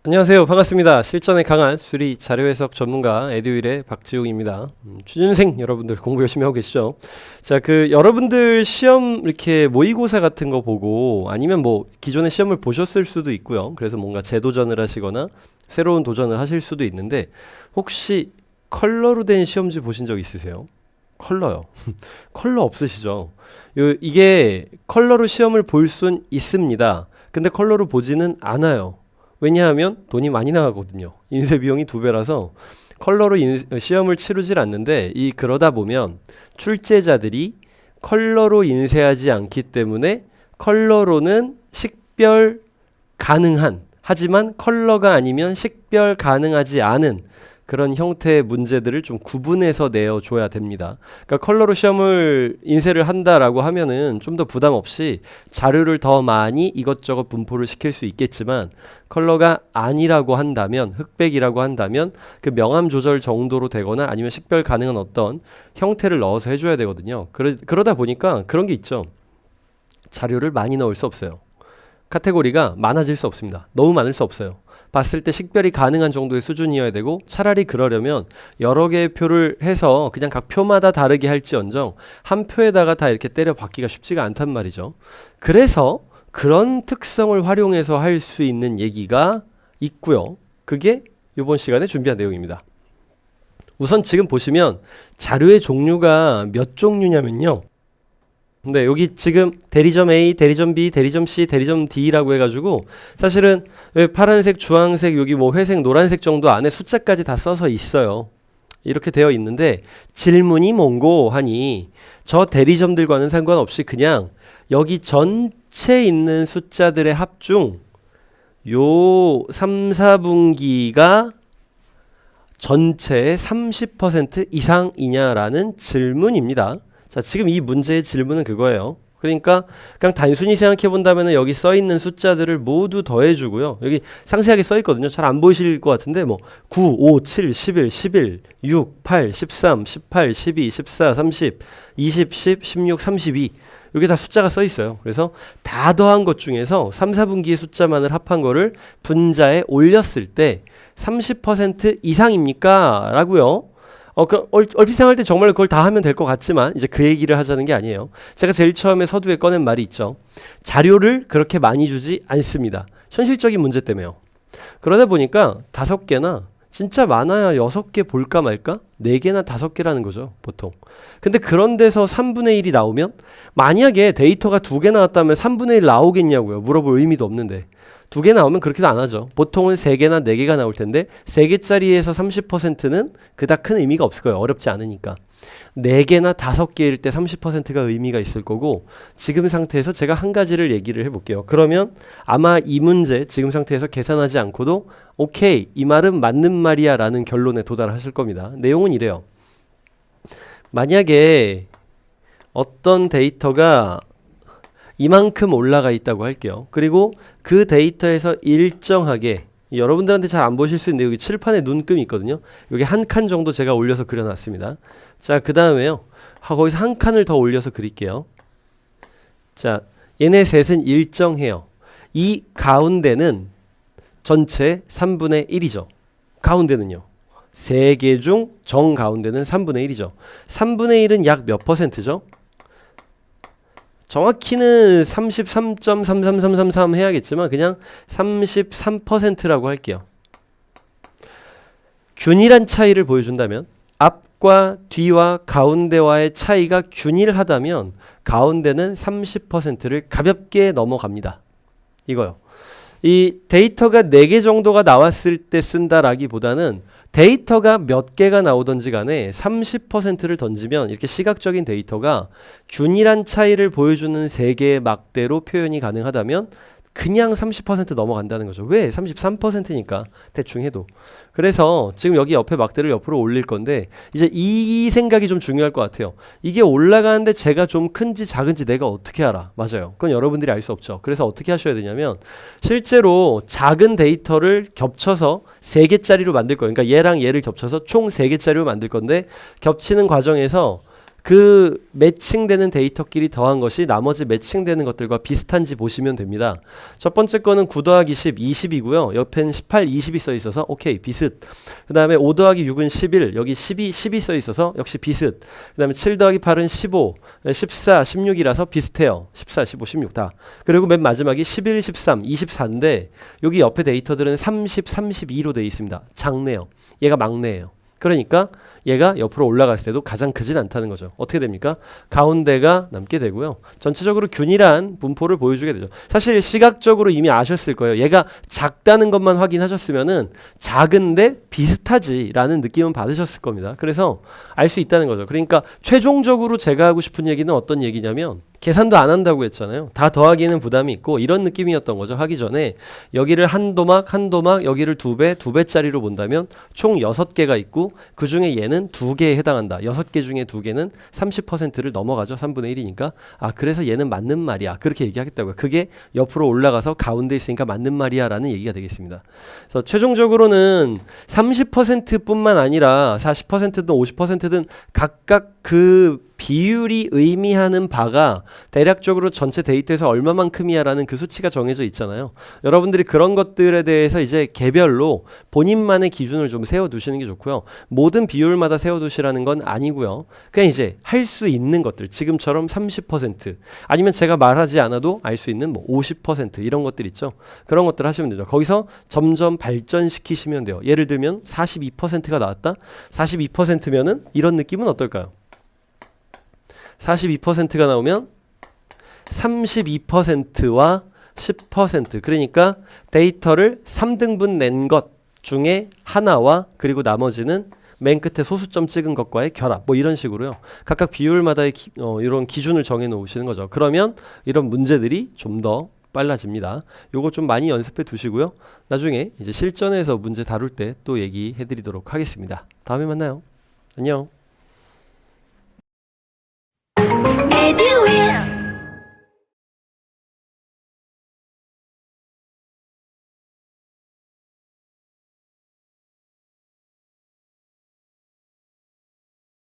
안녕하세요. 반갑습니다. 실전에 강한 수리 자료 해석 전문가 에듀윌의 박지웅입니다. 취준생 여러분들 공부 열심히 하고 계시죠? 자, 여러분들 시험 이렇게 모의고사 같은 거 보고 아니면 뭐 기존에 시험을 보셨을 수도 있고요. 그래서 뭔가 재도전을 하시거나 새로운 도전을 하실 수도 있는데 혹시 컬러로 된 시험지 보신 적 있으세요? 컬러요. 컬러 없으시죠? 이게 컬러로 시험을 볼 순 있습니다. 근데 컬러로 보지는 않아요. 왜냐하면 돈이 많이 나가거든요. 인쇄 비용이 2배라서 컬러로 시험을 치르질 않는데 그러다 보면 출제자들이 컬러로 인쇄하지 않기 때문에 컬러로는 식별 가능한, 하지만 컬러가 아니면 식별 가능하지 않은 그런 형태의 문제들을 좀 구분해서 내어줘야 됩니다. 그러니까 컬러로 시험을 인쇄를 한다라고 하면은 좀 더 부담 없이 자료를 더 많이 이것저것 분포를 시킬 수 있겠지만 컬러가 아니라고 한다면, 흑백이라고 한다면 그 명암 조절 정도로 되거나 아니면 식별 가능한 어떤 형태를 넣어서 해줘야 되거든요. 그러다 보니까 그런 게 있죠. 자료를 많이 넣을 수 없어요. 카테고리가 많아질 수 없습니다. 너무 많을 수 없어요. 봤을 때 식별이 가능한 정도의 수준이어야 되고, 차라리 그러려면 여러 개의 표를 해서 그냥 각 표마다 다르게 할지언정 한 표에다가 다 이렇게 때려 박기가 쉽지가 않단 말이죠. 그래서 그런 특성을 활용해서 할 수 있는 얘기가 있고요. 그게 이번 시간에 준비한 내용입니다. 우선 지금 보시면 자료의 종류가 몇 종류냐면요. 네, 여기 지금 대리점 A, 대리점 B, 대리점 C, 대리점 D라고 해가지고 사실은 파란색, 주황색, 여기 뭐 회색, 노란색 정도 안에 숫자까지 다 써서 있어요. 이렇게 되어 있는데 질문이 뭔고 하니 저 대리점들과는 상관없이 그냥 여기 전체 있는 숫자들의 합중 요 3, 4분기가 전체의 30% 이상이냐라는 질문입니다. 자, 지금 이 문제의 질문은 그거예요. 그러니까 그냥 단순히 생각해 본다면 여기 써 있는 숫자들을 모두 더해 주고요. 여기 상세하게 써 있거든요. 잘 안 보이실 것 같은데 뭐 9, 5, 7, 11, 11, 6, 8, 13, 18, 12, 14, 30, 20, 10, 16, 32 이게 다 숫자가 써 있어요. 그래서 다 더한 것 중에서 3, 4분기의 숫자만을 합한 거를 분자에 올렸을 때 30% 이상입니까? 라고요. 얼핏 생각할 때 정말 그걸 다 하면 될 것 같지만 이제 그 얘기를 하자는 게 아니에요. 제가 제일 처음에 서두에 꺼낸 말이 있죠. 자료를 그렇게 많이 주지 않습니다. 현실적인 문제 때문에요. 그러다 보니까 5개나 진짜 많아야 6개 볼까 말까? 4개나 5개라는 거죠, 보통. 근데 그런 데서 3분의 1이 나오면 만약에 데이터가 2개 나왔다면 3분의 1 나오겠냐고요. 물어볼 의미도 없는데. 2개 나오면 그렇게도 안 하죠. 보통은 3개나 4개가 나올 텐데 3개짜리에서 30%는 그닥 큰 의미가 없을 거예요. 어렵지 않으니까. 4개나 5개일 때 30%가 의미가 있을 거고 지금 상태에서 제가 한 가지를 얘기를 해볼게요. 그러면 아마 이 문제 지금 상태에서 계산하지 않고도 오케이, 이 말은 맞는 말이야 라는 결론에 도달하실 겁니다. 내용은 이래요. 만약에 어떤 데이터가 이만큼 올라가 있다고 할게요. 그리고 그 데이터에서 일정하게 여러분들한테 잘 안 보실 수 있는데 여기 칠판에 눈금이 있거든요. 여기 한 칸 정도 제가 올려서 그려놨습니다. 자, 그 다음에요. 거기서 한 칸을 더 올려서 그릴게요. 자, 얘네 셋은 일정해요. 이 가운데는 전체 3분의 1이죠. 가운데는요. 3개 중 정 가운데는 3분의 1이죠. 3분의 1은 약 몇 퍼센트죠? 정확히는 33.33333 해야겠지만 그냥 33%라고 할게요. 균일한 차이를 보여준다면 앞과 뒤와 가운데와의 차이가 균일하다면 가운데는 30%를 가볍게 넘어갑니다. 이거요. 이 데이터가 4개 정도가 나왔을 때 쓴다라기보다는 데이터가 몇 개가 나오던지 간에 30%를 던지면 이렇게 시각적인 데이터가 균일한 차이를 보여주는 3개의 막대로 표현이 가능하다면 그냥 30% 넘어간다는 거죠. 왜? 33%니까 대충 해도. 그래서 지금 여기 옆에 막대를 옆으로 올릴 건데 이제 이 생각이 좀 중요할 것 같아요. 이게 올라가는데 제가 좀 큰지 작은지 내가 어떻게 알아? 맞아요. 그건 여러분들이 알 수 없죠. 그래서 어떻게 하셔야 되냐면 실제로 작은 데이터를 겹쳐서 3개짜리로 만들 거예요. 그러니까 얘랑 얘를 겹쳐서 총 3개짜리로 만들 건데 겹치는 과정에서 그 매칭되는 데이터끼리 더한 것이 나머지 매칭되는 것들과 비슷한지 보시면 됩니다. 첫 번째 거는 9 더하기 10, 20이고요. 옆엔 18, 20이 써 있어서 오케이, 비슷. 그 다음에 5 더하기 6은 11, 여기 10이 써 있어서 역시 비슷. 그 다음에 7 더하기 8은 15, 14, 16이라서 비슷해요. 14, 15, 16 다. 그리고 맨 마지막이 11, 13, 24인데 여기 옆에 데이터들은 30, 32로 되어 있습니다. 작네요. 얘가 막내예요. 그러니까 얘가 옆으로 올라갔을 때도 가장 크진 않다는 거죠. 어떻게 됩니까? 가운데가 남게 되고요. 전체적으로 균일한 분포를 보여주게 되죠. 사실 시각적으로 이미 아셨을 거예요. 얘가 작다는 것만 확인하셨으면은 작은데 비슷하지라는 느낌은 받으셨을 겁니다. 그래서 알 수 있다는 거죠. 그러니까 최종적으로 제가 하고 싶은 얘기는 어떤 얘기냐면 계산도 안 한다고 했잖아요. 다 더하기는 부담이 있고 이런 느낌이었던 거죠. 하기 전에 여기를 한 도막, 여기를 2배, 2배짜리로 본다면 총 6개가 있고 그 중에 얘는 2개에 해당한다. 6개 중에 2개는 30%를 넘어가죠. 3분의 1이니까. 아, 그래서 얘는 맞는 말이야. 그렇게 얘기하겠다고요. 그게 옆으로 올라가서 가운데 있으니까 맞는 말이야 라는 얘기가 되겠습니다. 그래서 최종적으로는 30%뿐만 아니라 40%든 50%든 각각 그 비율이 의미하는 바가 대략적으로 전체 데이터에서 얼마만큼이야 라는 그 수치가 정해져 있잖아요. 여러분들이 그런 것들에 대해서 이제 개별로 본인만의 기준을 좀 세워두시는 게 좋고요. 모든 비율마다 세워두시라는 건 아니고요. 그냥 이제 할 수 있는 것들, 지금처럼 30% 아니면 제가 말하지 않아도 알 수 있는 뭐 50% 이런 것들 있죠. 그런 것들 하시면 되죠. 거기서 점점 발전시키시면 돼요. 예를 들면 42%가 나왔다. 42%면은 이런 느낌은 어떨까요? 42%가 나오면 32%와 10% 그러니까 데이터를 3등분 낸 것 중에 하나와 그리고 나머지는 맨 끝에 소수점 찍은 것과의 결합 뭐 이런 식으로요. 각각 비율마다의 이런 기준을 정해 놓으시는 거죠. 그러면 이런 문제들이 좀 더 빨라집니다. 요거 좀 많이 연습해 두시고요. 나중에 이제 실전에서 문제 다룰 때 또 얘기해 드리도록 하겠습니다. 다음에 만나요. 안녕.